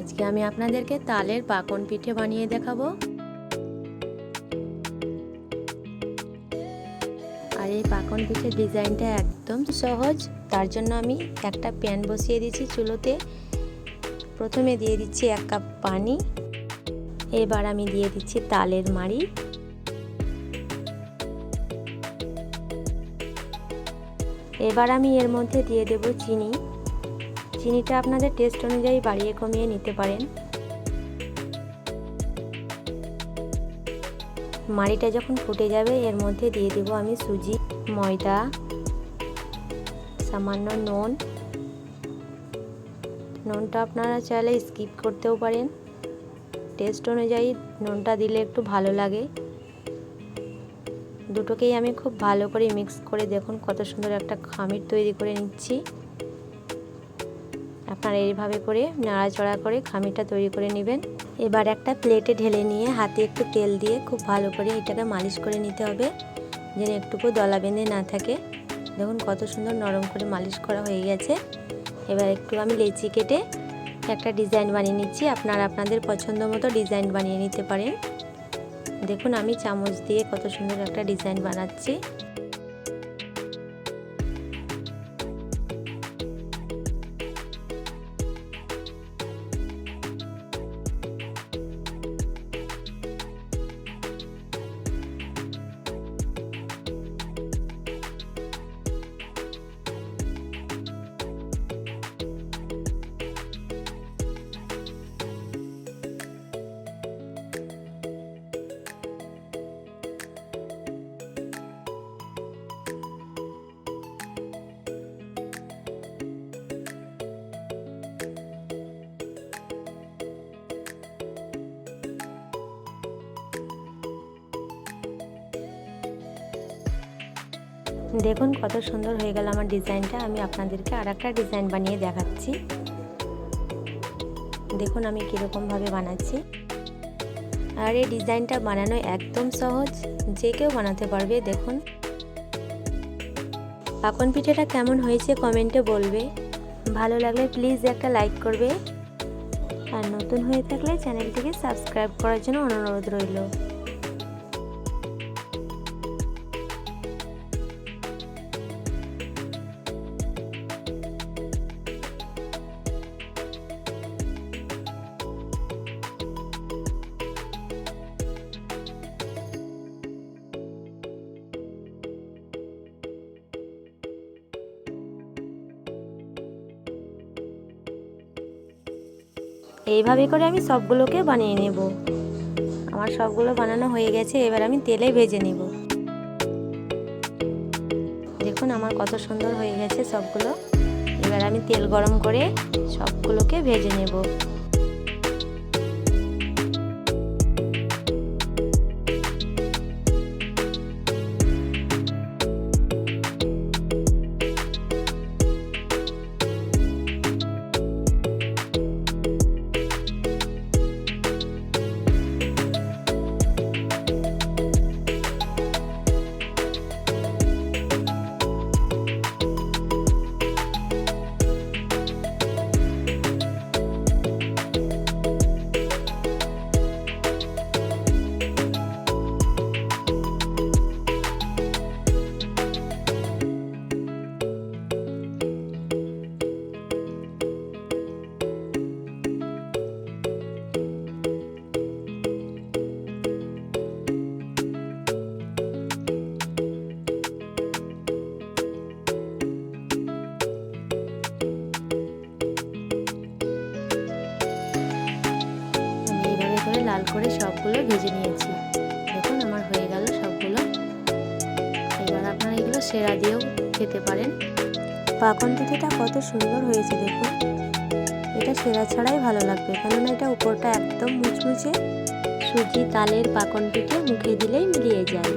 আজকে আমি আপনাদেরকে তালের পাকন পিঠে বানিয়ে দেখাবো। আর এই পাকন পিঠের ডিজাইনটা একদম সহজ। তার জন্য আমি একটা প্যান বসিয়ে দিচ্ছি চুলোতে। প্রথমে দিয়ে দিচ্ছি 1 কাপ পানি। এবার আমি দিয়ে দিচ্ছি তালের মাড়ি। এবার আমি এর মধ্যে দিয়ে দেব চিনি। চিনিটা আপনাদের টেস্ট অনুযায়ী বাড়িয়ে কমিয়ে নিতে পারেন। মাড়িটা যখন ফুটে যাবে এর মধ্যে দিয়ে দেব আমি সুজি, ময়দা, সামান্য নুন। নুনটা আপনারা চাইলে স্কিপ করতেও পারেন, টেস্ট অনুযায়ী নুনটা দিলে একটু ভালো লাগে। দুটোকেই আমি খুব ভালো করে মিক্স করে দেখুন কত সুন্দর একটা খামির তৈরি করে নিচ্ছি। আপনারা এইভাবে করে নাড়াচাড়া করে খামিরটা তৈরি করে নেবেন। এবার একটা প্লেটে ঢেলে নিয়ে হাতে একটু তেল দিয়ে খুব ভালো করে এটাকে মালিশ করে নিতে হবে, যেন একটুকু দলা বেঁধে না থাকে। দেখুন কত সুন্দর নরম করে মালিশ করা হয়ে গেছে। এবার একটু আমি লেচি কেটে একটা ডিজাইন বানিয়ে নিচ্ছি। আপনারা আপনাদের পছন্দ মতো ডিজাইন বানিয়ে নিতে পারেন। দেখুন আমি চামচ দিয়ে কত সুন্দর একটা ডিজাইন বানাচ্ছি। দেখুন কত সুন্দর হয়ে গেল আমার ডিজাইনটা। আমি আপনাদেরকে আরেকটা ডিজাইন বানিয়ে দেখাচ্ছি। দেখুন আমি কীরকমভাবে বানাচ্ছি। আর এই ডিজাইনটা বানানো একদম সহজ, যে কেউ বানাতে পারবে। দেখুন পাকন পিঠেটা কেমন হয়েছে কমেন্টে বলবে। ভালো লাগলে প্লিজ একটা লাইক করবে, আর নতুন হয়ে থাকলে চ্যানেলটিকে সাবস্ক্রাইব করার জন্য অনুরোধ রইল। এইভাবে করে আমি সবগুলোকে বানিয়ে নেব। আমার সবগুলো বানানো হয়ে গেছে। এবার আমি তেলে ভেজে নেব। দেখুন আমার কত সুন্দর হয়ে গেছে সবগুলো। এবার আমি তেল গরম করে সবগুলোকে ভেজে নেব। লাল করে সবগুলো ভেজে নিয়েছি। দেখুন আমার হয়ে গেল সবগুলো। এবার আপনারা এগুলো সেরা দিয়েও খেতে পারেন। পাকন পিঠেটা কত সুন্দর হয়েছে দেখুন। এটা সেরা ছাড়াই ভালো লাগবে, কেননা এটা উপরটা একদম মুচমুচে। সুজি তালের পাকন পিঠে মুখে দিলেই মিলিয়ে যায়।